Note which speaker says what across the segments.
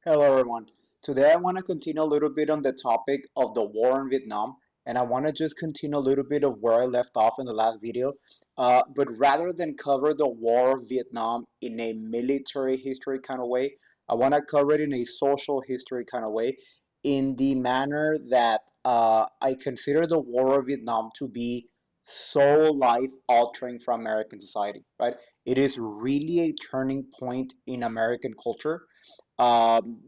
Speaker 1: Hello, everyone. Today, I want to continue a little bit on the topic of the war in Vietnam, and I want to just continue a little bit of where I left off in the last video. But rather than cover the war of Vietnam in a military history kind of way, I want to cover it in a social history kind of way, in the manner that I consider the war of Vietnam to be so life altering for American society, right? It is really a turning point in American culture. um,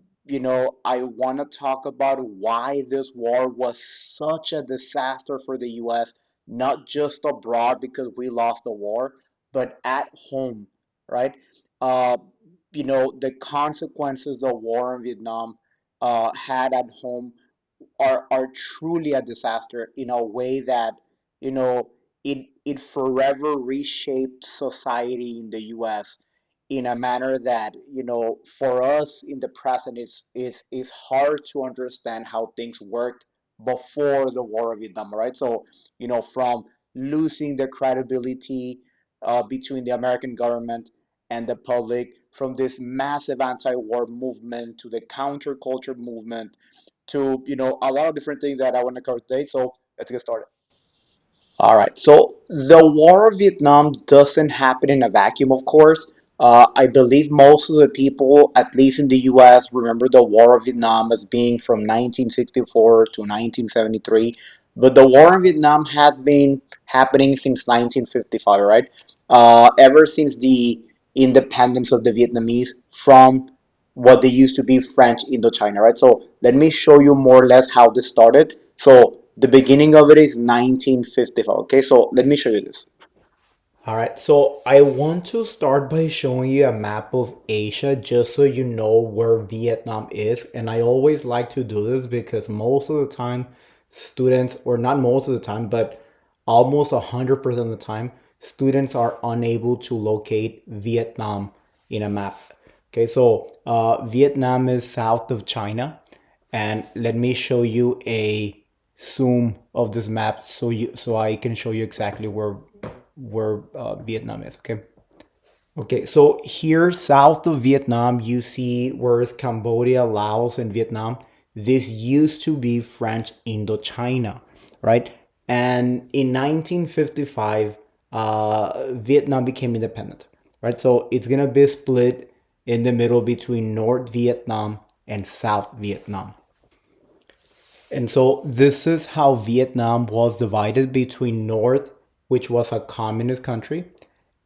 Speaker 1: I want to talk about why this war was such a disaster for the US, not just abroad because we lost the war, but at home, right? Uh, the consequences the war in Vietnam had at home are truly a disaster in a way that, you know, it forever reshaped society in the US in a manner that, for us in the present is hard to understand how things worked before the war of Vietnam, right? So, from losing the credibility between the American government and the public, from this massive anti-war movement to the counterculture movement to, a lot of different things that I want to cover today. So let's get started. All right. So the War of Vietnam doesn't happen in a vacuum, of course. I believe most of the people, at least in the US, remember the War of Vietnam as being from 1964 to 1973. But the War in Vietnam has been happening since 1955, right? Ever since the independence of the Vietnamese from what they used to be French Indochina, right? So let me show you more or less how this started. So the beginning of it is 1955. Okay, so let me show you this.
Speaker 2: All right, so I want to start by showing you a map of Asia just so you know where Vietnam is. And I always like to do this because most of the time, students, or not most of the time, but almost 100% of the time, students are unable to locate Vietnam in a map. Okay, so Vietnam is south of China. And let me show you a zoom of this map so I can show you exactly where Vietnam is. Okay. Okay. So here, south of Vietnam, you see where is Cambodia, Laos, and Vietnam. This used to be French Indochina, right? And in 1955, Vietnam became independent, right? So it's gonna be split in the middle between North Vietnam and South Vietnam. And so this is how Vietnam was divided between North, which was a communist country,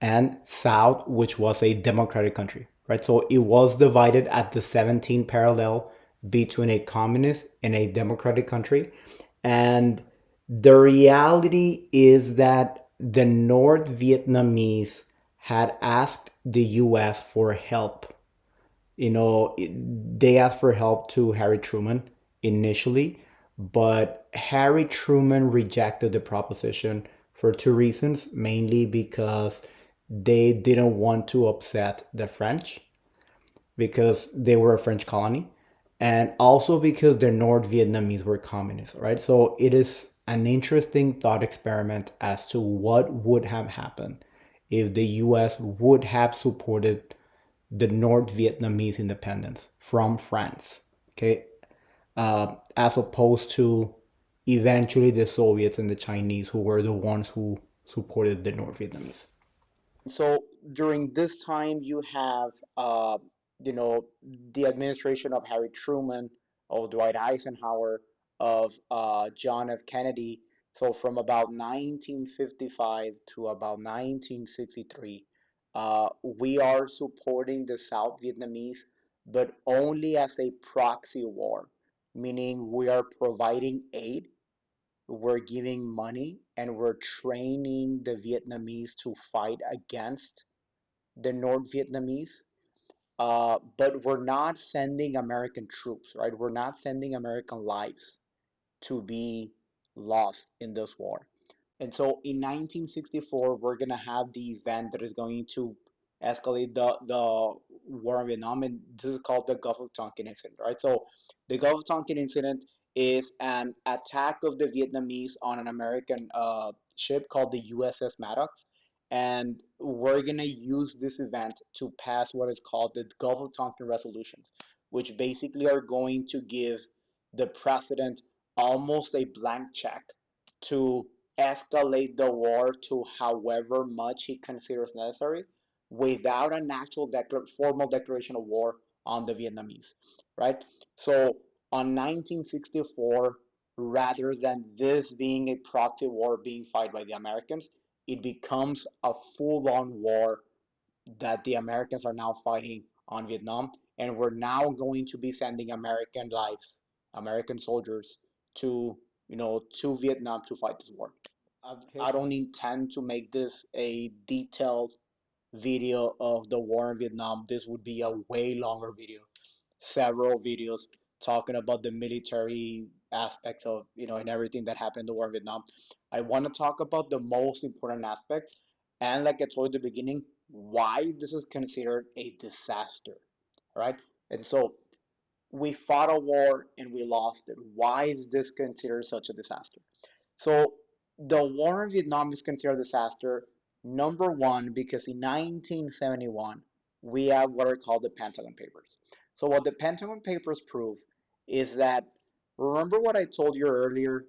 Speaker 2: and South, which was a democratic country, right? So it was divided at the 17th parallel between a communist and a democratic country. And the reality is that the North Vietnamese had asked the US for help. They asked for help to Harry Truman initially, but Harry Truman rejected the proposition for two reasons, mainly because they didn't want to upset the French because they were a French colony, and also because the North Vietnamese were communists, right? So it is an interesting thought experiment as to what would have happened if the US would have supported the North Vietnamese independence from France, okay, as opposed to eventually the Soviets and the Chinese, who were the ones who supported the North Vietnamese.
Speaker 1: So during this time, you have, you know, the administration of Harry Truman, of Dwight Eisenhower, of John F. Kennedy. So from about 1955 to about 1963, we are supporting the South Vietnamese, but only as a proxy war, meaning we are providing aid, we're giving money, and we're training the Vietnamese to fight against the North Vietnamese. But we're not sending American troops, right? We're not sending American lives to be lost in this war. And so in 1964, we're going to have the event that is going to escalate the war in Vietnam, and this is called the Gulf of Tonkin incident, right? So the Gulf of Tonkin incident is an attack of the Vietnamese on an American ship called the USS Maddox, and we're going to use this event to pass what is called the Gulf of Tonkin resolutions. which basically are going to give the president almost a blank check to escalate the war to however much he considers necessary without an actual formal declaration of war on the Vietnamese, right? So on 1964, rather than this being a proxy war being fought by the Americans, it becomes a full-on war that the Americans are now fighting on Vietnam, and we're now going to be sending American lives, American soldiers to to Vietnam to fight this war. I don't intend to make this a detailed video of the war in Vietnam. This would be a way longer video, several videos talking about the military aspects of and everything that happened in the war in Vietnam. I want to talk about the most important aspects, and like I told you at the beginning, why this is considered a disaster, right? And so we fought a war and we lost it. Why is this considered such a disaster? So the war in Vietnam is considered a disaster. Number one, because in 1971 we have what are called the Pentagon Papers. So what the Pentagon Papers prove is that, remember what I told you earlier,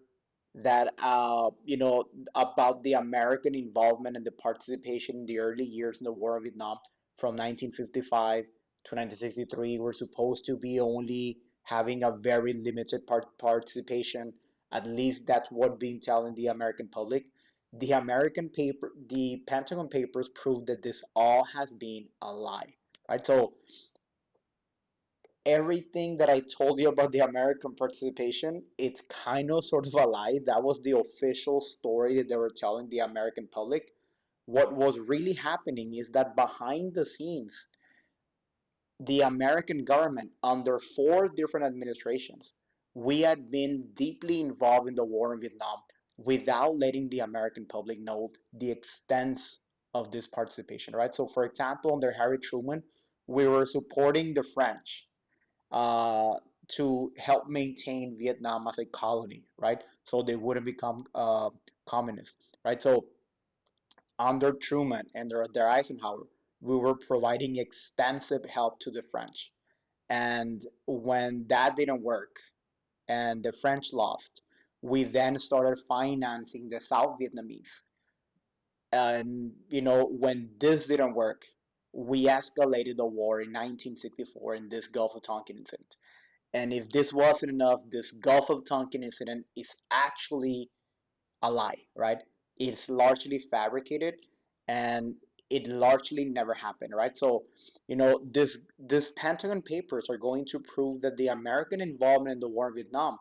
Speaker 1: that about the American involvement and the participation in the early years in the war of Vietnam from 1955 to 1963 were supposed to be only having a very limited participation. At least that's what being telling the American public. The Pentagon Papers prove that this all has been a lie, right? So everything that I told you about the American participation, it's kind of sort of a lie. That was the official story that they were telling the American public. What was really happening is that behind the scenes, the American government, under four different administrations, we had been deeply involved in the war in Vietnam without letting the American public know the extent of this participation, right? So, for example, under Harry Truman, we were supporting the French uh, to help maintain Vietnam as a colony, right? So they wouldn't become communist, right? So under Truman and under Eisenhower, we were providing extensive help to the French. And when that didn't work and the French lost, we then started financing the South Vietnamese. And when this didn't work, we escalated the war in 1964 in this Gulf of Tonkin incident. And if this wasn't enough, this Gulf of Tonkin incident is actually a lie, right? It's largely fabricated and it largely never happened, right? So, this Pentagon Papers are going to prove that the American involvement in the war in Vietnam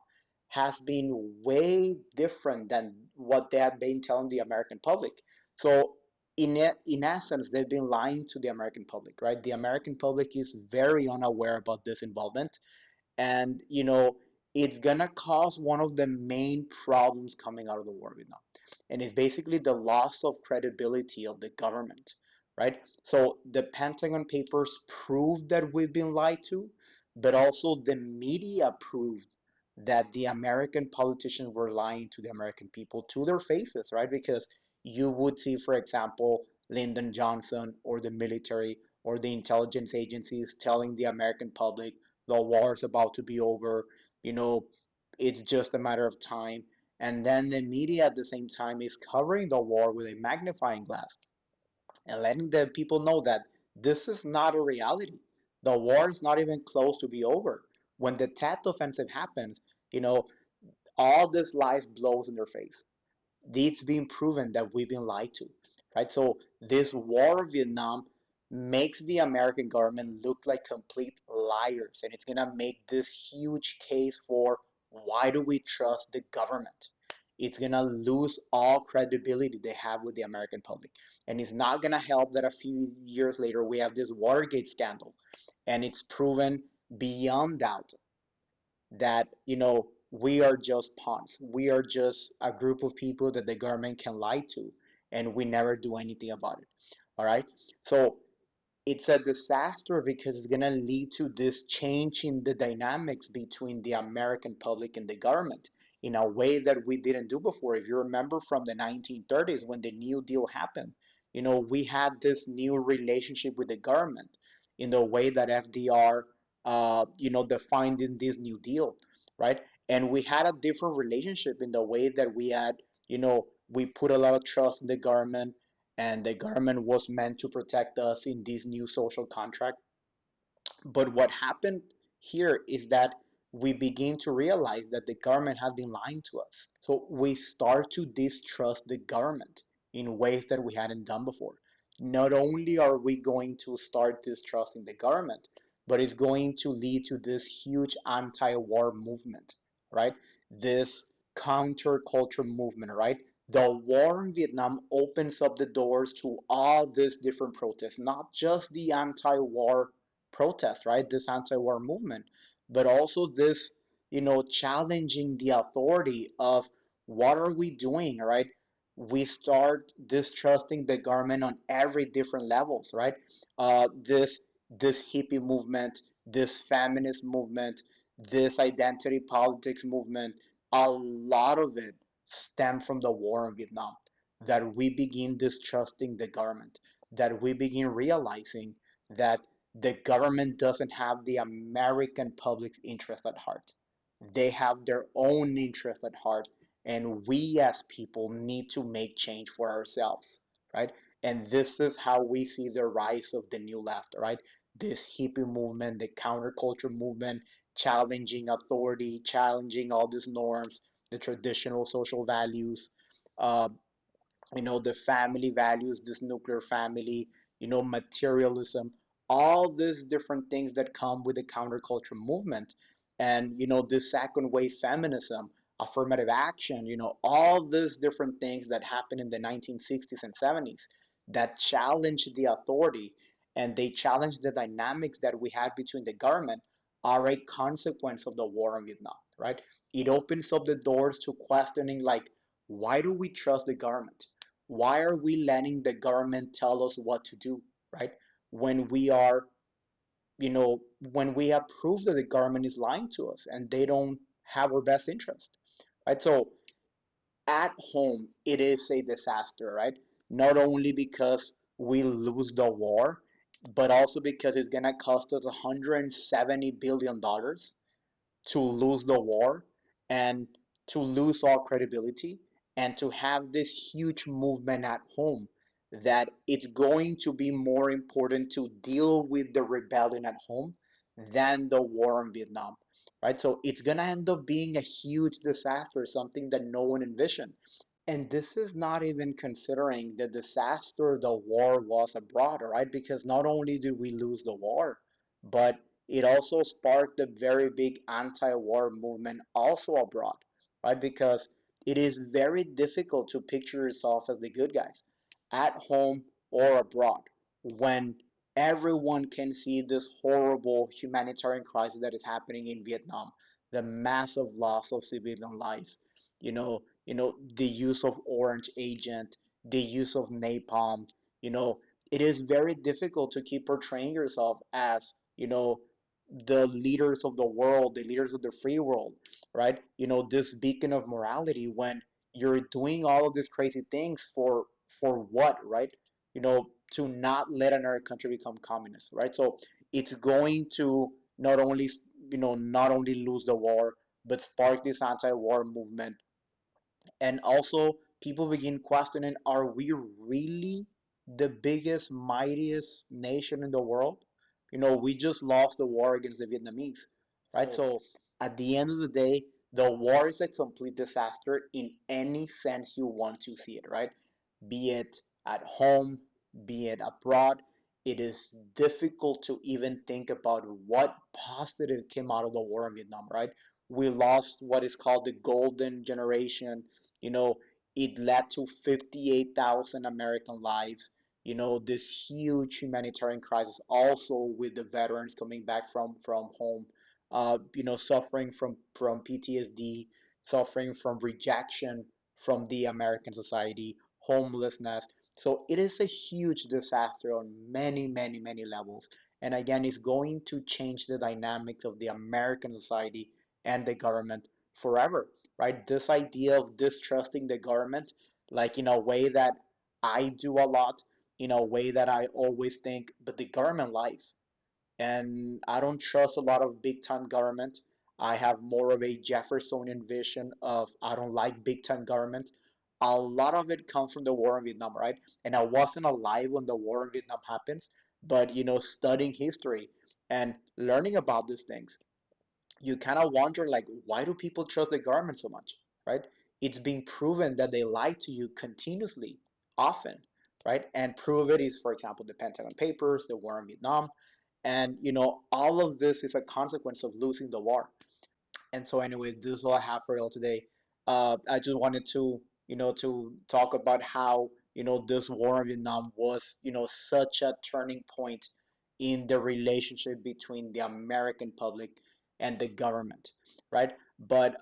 Speaker 1: has been way different than what they have been telling the American public. So, in essence, they've been lying to the American public, right? The American public is very unaware about this involvement, and it's gonna cause one of the main problems coming out of the war in Vietnam, and it's basically the loss of credibility of the government, right? So the Pentagon Papers proved that we've been lied to, but also the media proved that the American politicians were lying to the American people to their faces, right? Because you would see, for example, Lyndon Johnson or the military or the intelligence agencies telling the American public the war is about to be over, you know, it's just a matter of time. And then the media at the same time is covering the war with a magnifying glass and letting the people know that this is not a reality. The war is not even close to be over. When the Tet offensive happens, you know, all this lies blows in their face. It's been proven that we've been lied to, right? So this war of Vietnam makes the American government look like complete liars, and it's gonna make this huge case for why do we trust the government? It's gonna lose all credibility they have with the American public, and it's not gonna help that a few years later we have this Watergate scandal, and it's proven beyond doubt that we are just pawns. We are just a group of people that the government can lie to, and we never do anything about it. All right. So it's a disaster because it's going to lead to this change in the dynamics between the American public and the government in a way that we didn't do before. If you remember from the 1930s when the New Deal happened, we had this new relationship with the government in the way that FDR defined in this New Deal, right? And we had a different relationship in the way that we had, we put a lot of trust in the government, and the government was meant to protect us in this new social contract. But what happened here is that we begin to realize that the government has been lying to us. So we start to distrust the government in ways that we hadn't done before. Not only are we going to start distrusting the government, but it's going to lead to this huge anti war movement, right? This counterculture movement, right? The war in Vietnam opens up the doors to all these different protests, not just the anti war protest, right? This anti-war movement, but also this, challenging the authority of what are we doing, right? We start distrusting the government on every different levels, right? This hippie movement, this feminist movement, this identity politics movement, a lot of it stemmed from the war in Vietnam. That we begin distrusting the government, that we begin realizing that the government doesn't have the American public's interest at heart. They have their own interest at heart, and we as people need to make change for ourselves, right? And this is how we see the rise of the new left, right? This hippie movement, the counterculture movement, challenging authority, challenging all these norms, the traditional social values, uh, the family values, this nuclear family, materialism, all these different things that come with the counterculture movement. And, this second wave feminism, affirmative action, all these different things that happened in the 1960s and 70s that challenged the authority, and they challenged the dynamics that we had between the government, are a consequence of the war in Vietnam, right? It opens up the doors to questioning, like, why do we trust the government? Why are we letting the government tell us what to do, right? When we are, when we have proof that the government is lying to us and they don't have our best interest, right? So at home, it is a disaster, right? Not only because we lose the war, but also because it's gonna cost us $170 billion to lose the war and to lose all credibility and to have this huge movement at home, that it's going to be more important to deal with the rebellion at home than the war in Vietnam, right? So it's going to end up being a huge disaster, something that no one envisioned. And this is not even considering the disaster the war was abroad, right? Because not only did we lose the war, but it also sparked a very big anti-war movement also abroad, right? Because it is very difficult to picture yourself as the good guys at home or abroad when everyone can see this horrible humanitarian crisis that is happening in Vietnam, the massive loss of civilian life, the use of orange agent, the use of napalm, you know, it is very difficult to keep portraying yourself as, the leaders of the world, the leaders of the free world, right? This beacon of morality when you're doing all of these crazy things for what, right? To not let another country become communist, right? So it's going to not only lose the war, but spark this anti-war movement. And also people begin questioning, are we really the biggest, mightiest nation in the world? We just lost the war against the Vietnamese, right? So at the end of the day, the war is a complete disaster in any sense you want to see it, right? Be it at home, be it abroad. It is difficult to even think about what positive came out of the war in Vietnam, right? We lost what is called the golden generation. you know it led to 58,000 American lives. This huge humanitarian crisis, also with the veterans coming back from home, suffering from PTSD, suffering from rejection from the American society, homelessness. So it is a huge disaster on many, many, many levels. And again, it's going to change the dynamics of the American society and the government forever, right? This idea of distrusting the government, like in a way that I do a lot, in a way that I always think, but the government lies. and I don't trust a lot of big time government. I have more of a Jeffersonian vision of I don't like big time government. A lot of it comes from the war in Vietnam, right? And I wasn't alive when the war in Vietnam happens, but studying history and learning about these things, you kind of wonder like, why do people trust the government so much, right? It's being proven that they lie to you continuously, often, right? And proof of it is, for example, the Pentagon Papers, the war in Vietnam, and all of this is a consequence of losing the war. And so, anyways, this is all I have for you all today. I just wanted to talk about how, this war in Vietnam was, such a turning point in the relationship between the American public and the government, right? But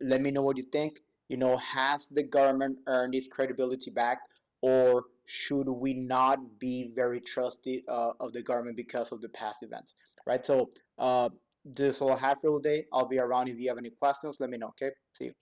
Speaker 1: let me know what you think. Has the government earned its credibility back, or should we not be very trusty of the government because of the past events, right? So, this will have for today. I'll be around if you have any questions. Let me know. Okay. See you.